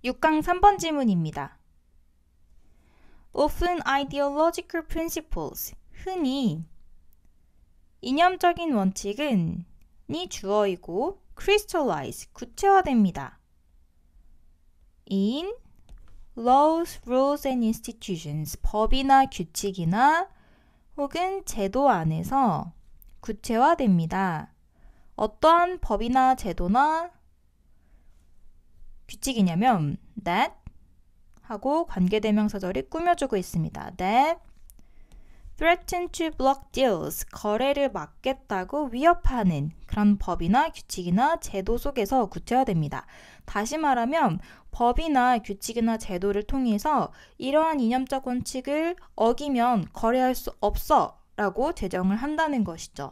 6강 3번 질문입니다. Often ideological principles, 흔히 이념적인 원칙은 이 주어이고 crystallize, 구체화됩니다. in laws, rules and institutions, 법이나 규칙이나 혹은 제도 안에서 구체화됩니다. 어떠한 법이나 제도나 규칙이냐면 that 하고 관계대명사절이 꾸며주고 있습니다. that threaten to block deals, 거래를 막겠다고 위협하는 그런 법이나 규칙이나 제도 속에서 구체화됩니다. 다시 말하면 법이나 규칙이나 제도를 통해서 이러한 이념적 원칙을 어기면 거래할 수 없어 라고 제정을 한다는 것이죠.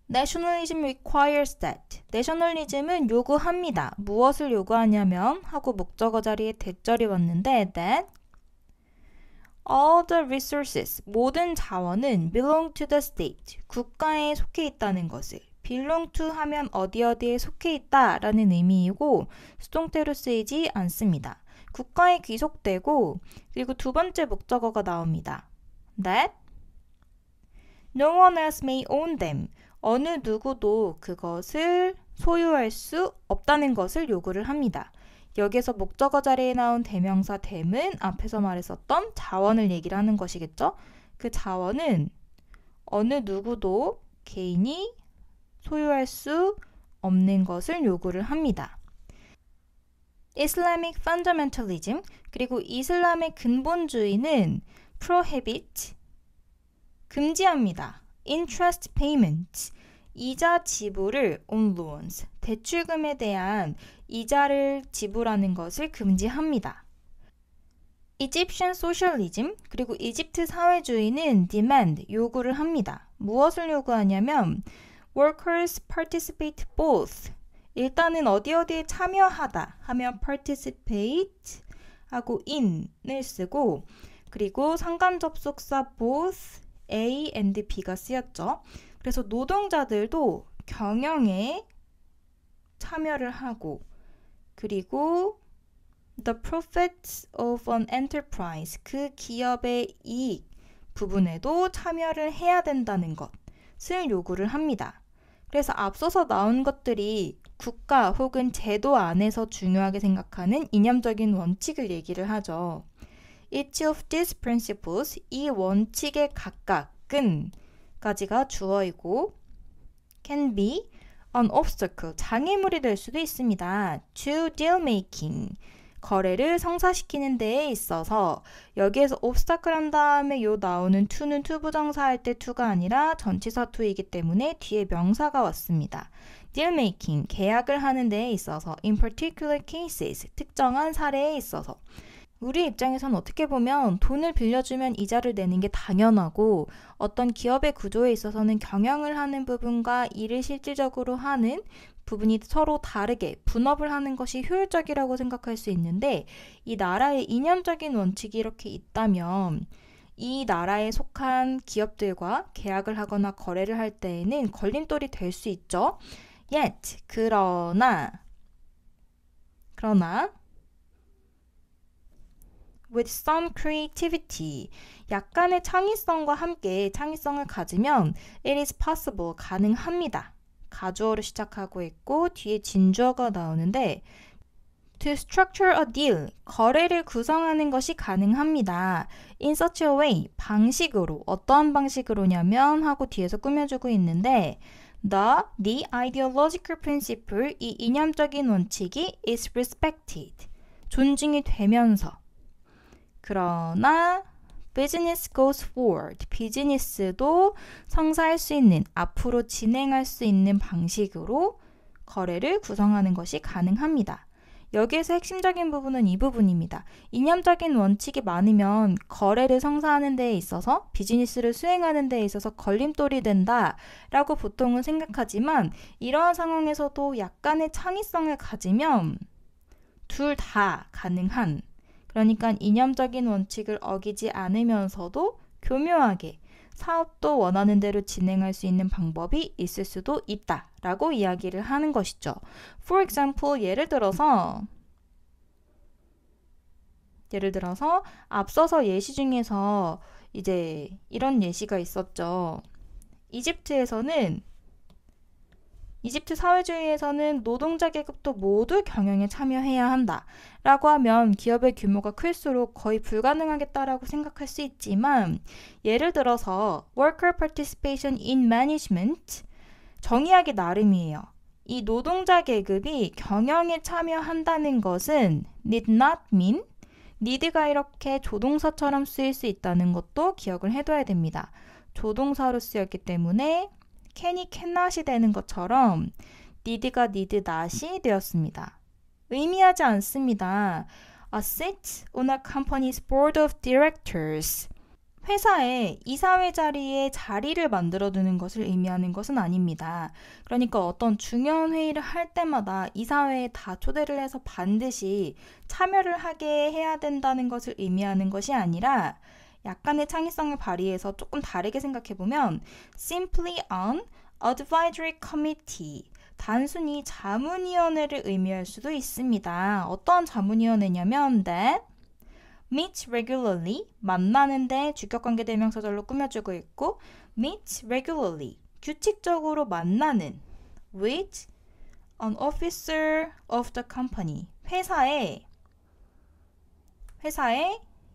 Nationalism requires that. 내셔널리즘은 요구합니다. 무엇을 요구하냐면 하고 목적어 자리에 대절이 왔는데 that all the resources, 모든 자원은 belong to the state, 국가에 속해 있다는 것을 belong to 하면 어디에 속해 있다 라는 의미이고 수동태로 쓰이지 않습니다. 국가에 귀속되고 그리고 두 번째 목적어가 나옵니다. that no one else may own them. 어느 누구도 그것을 소유할 수 없다는 것을 요구를 합니다. 여기에서 목적어 자리에 나온 대명사 them은 앞에서 말했었던 자원을 얘기를 하는 것이겠죠. 그 자원은 어느 누구도 개인이 소유할 수 없는 것을 요구를 합니다. Islamic fundamentalism, 그리고 이슬람의 근본주의는 prohibit, 금지합니다. interest payments, 이자 지불을 on loans, 대출금에 대한 이자를 지불하는 것을 금지합니다. Egyptian socialism, 그리고 이집트 사회주의는 demand, 요구를 합니다. 무엇을 요구하냐면 workers participate both, 일단은 어디에 참여하다 하면 participate 하고 in을 쓰고 그리고 상관접속사 both A and B가 쓰였죠. 그래서 노동자들도 경영에 참여를 하고 그리고 the profits of an enterprise, 그 기업의 이익 부분에도 참여를 해야 된다는 것을 요구를 합니다. 그래서 앞서서 나온 것들이 국가 혹은 제도 안에서 중요하게 생각하는 이념적인 원칙을 얘기를 하죠. Each of these principles, 이 원칙의 각각은 까지가 주어이고 can be an obstacle, 장애물이 될 수도 있습니다. to deal making, 거래를 성사시키는 데에 있어서 여기에서 obstacle 한 다음에 요 나오는 to는 투부정사 할 때 to가 아니라 전치사 to이기 때문에 뒤에 명사가 왔습니다. deal making, 계약을 하는 데에 있어서 in particular cases, 특정한 사례에 있어서 우리 입장에선 어떻게 보면 돈을 빌려주면 이자를 내는 게 당연하고 어떤 기업의 구조에 있어서는 경영을 하는 부분과 일을 실질적으로 하는 부분이 서로 다르게 분업을 하는 것이 효율적이라고 생각할 수 있는데 이 나라의 이념적인 원칙이 이렇게 있다면 이 나라에 속한 기업들과 계약을 하거나 거래를 할 때에는 걸림돌이 될 수 있죠. Yet, 그러나 with some creativity, 약간의 창의성과 함께 창의성을 가지면 it is possible, 가능합니다. 가주어로 시작하고 있고 뒤에 진주어가 나오는데 to structure a deal, 거래를 구성하는 것이 가능합니다. in such a way, 방식으로, 어떠한 방식으로냐면 하고 뒤에서 꾸며주고 있는데 the ideological principle, 이 이념적인 원칙이 is respected, 존중이 되면서 그러나 business goes forward, 비즈니스도 성사할 수 있는, 앞으로 진행할 수 있는 방식으로 거래를 구성하는 것이 가능합니다. 여기에서 핵심적인 부분은 이 부분입니다. 이념적인 원칙이 많으면 거래를 성사하는 데에 있어서 비즈니스를 수행하는 데에 있어서 걸림돌이 된다라고 보통은 생각하지만 이러한 상황에서도 약간의 창의성을 가지면 둘 다 가능한, 그러니까 이념적인 원칙을 어기지 않으면서도 교묘하게 사업도 원하는 대로 진행할 수 있는 방법이 있을 수도 있다라고 이야기를 하는 것이죠. For example, 예를 들어서 예를 들어서 앞서서 예시 중에서 이제 이런 예시가 있었죠. 이집트 사회주의에서는 노동자 계급도 모두 경영에 참여해야 한다 라고 하면 기업의 규모가 클수록 거의 불가능하겠다라고 생각할 수 있지만 예를 들어서 Worker Participation in Management 정의하기 나름이에요. 이 노동자 계급이 경영에 참여한다는 것은 need not mean need가 이렇게 조동사처럼 쓰일 수 있다는 것도 기억을 해둬야 됩니다. 조동사로 쓰였기 때문에 can이 cannot이 되는 것처럼 need가 need not이 되었습니다. 의미하지 않습니다. A seat on a company's board of directors. 회사의 이사회 자리에 자리를 만들어두는 것을 의미하는 것은 아닙니다. 그러니까 어떤 중요한 회의를 할 때마다 이사회에 다 초대를 해서 반드시 참여를 하게 해야 된다는 것을 의미하는 것이 아니라 약간의 창의성을 발휘해서 조금 다르게 생각해보면 simply on advisory committee 단순히 자문위원회를 의미할 수도 있습니다. 어떤 자문위원회냐면 that meets regularly 만나는데 주격관계 대명사절로 꾸며주고 있고 meets regularly 규칙적으로 만나는 with an officer of the company 회사의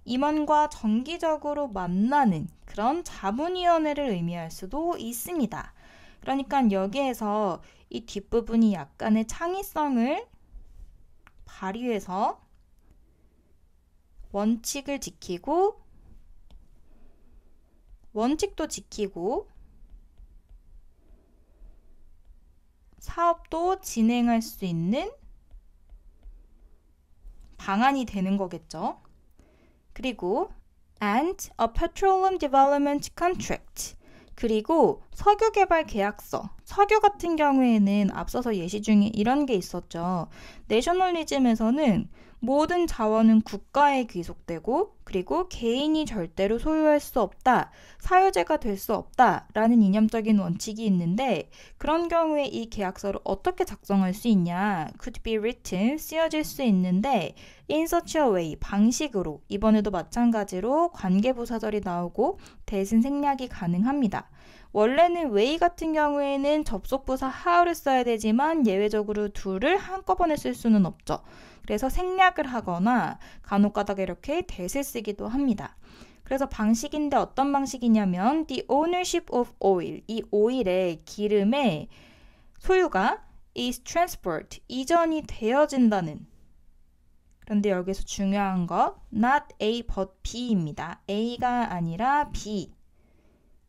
임원과 정기적으로 만나는 그런 자문위원회를 의미할 수도 있습니다. 그러니까 여기에서 이 뒷부분이 약간의 창의성을 발휘해서 원칙도 지키고 사업도 진행할 수 있는 방안이 되는 거겠죠. 그리고 and a petroleum development contract 그리고 석유 개발 계약서 석유 같은 경우에는 앞서서 예시 중에 이런 게 있었죠. 내셔널리즘에서는 모든 자원은 국가에 귀속되고 그리고 개인이 절대로 소유할 수 없다, 사유재가 될 수 없다라는 이념적인 원칙이 있는데 그런 경우에 이 계약서를 어떻게 작성할 수 있냐? could be written, 쓰여질 수 있는데 in such a way, 방식으로 이번에도 마찬가지로 관계부사절이 나오고 대신 생략이 가능합니다. 원래는 way 같은 경우에는 접속부사 how를 써야 되지만 예외적으로 do를 한꺼번에 쓸 수는 없죠. 그래서 생략을 하거나 간혹가다가 이렇게 that을 쓰기도 합니다. 그래서 방식인데 어떤 방식이냐면 the ownership of oil, 이 오일의 기름의 소유가 is transferred, 이전이 되어진다는 그런데 여기서 중요한 거 not A but B입니다. A가 아니라 B.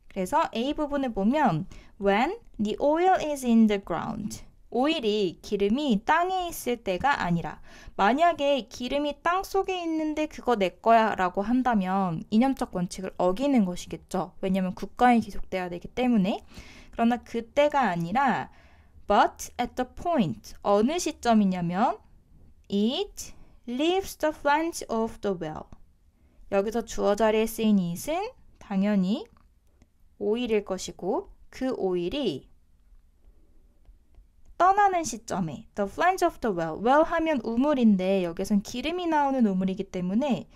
그래서 A 부분을 보면 when the oil is in the ground 오일이 기름이 땅에 있을 때가 아니라 만약에 기름이 땅 속에 있는데 그거 내 거야 라고 한다면 이념적 원칙을 어기는 것이겠죠. 왜냐하면 국가에 귀속돼야 되기 때문에. 그러나 그때가 아니라 but at the point 어느 시점이냐면 it leaves the flange of the well 여기서 주어 자리에 쓰인 it은 당연히 오일일 것이고 그 오일이 떠나는 시점에 the flange of the well, well 하면 우물인데 여기선 기름이 나오는 우물이기 때문에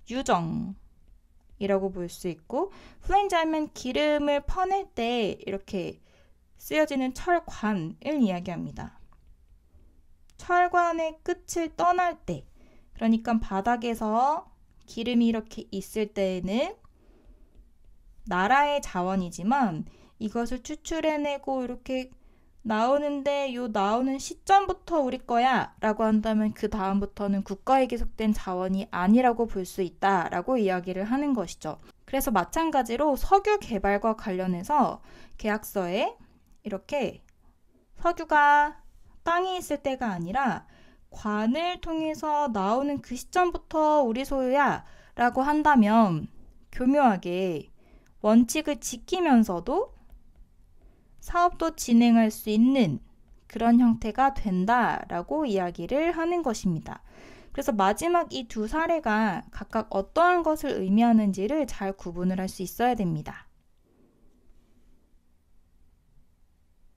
유정이라고 볼 수 있고 flange 하면 기름을 퍼낼 때 이렇게 쓰여지는 철관을 이야기합니다. 철관의 끝을 떠날 때 그러니까 바닥에서 기름이 이렇게 있을 때에는 나라의 자원이지만 이것을 추출해내고 이렇게 나오는데 요 나오는 시점부터 우리 거야 라고 한다면 그 다음부터는 국가에 귀속된 자원이 아니라고 볼 수 있다 라고 이야기를 하는 것이죠. 그래서 마찬가지로 석유 개발과 관련해서 계약서에 이렇게 석유가 땅에 있을 때가 아니라 관을 통해서 나오는 그 시점부터 우리 소유야 라고 한다면 교묘하게 원칙을 지키면서도 사업도 진행할 수 있는 그런 형태가 된다라고 이야기를 하는 것입니다. 그래서 마지막 이 두 사례가 각각 어떠한 것을 의미하는지를 잘 구분을 할 수 있어야 됩니다.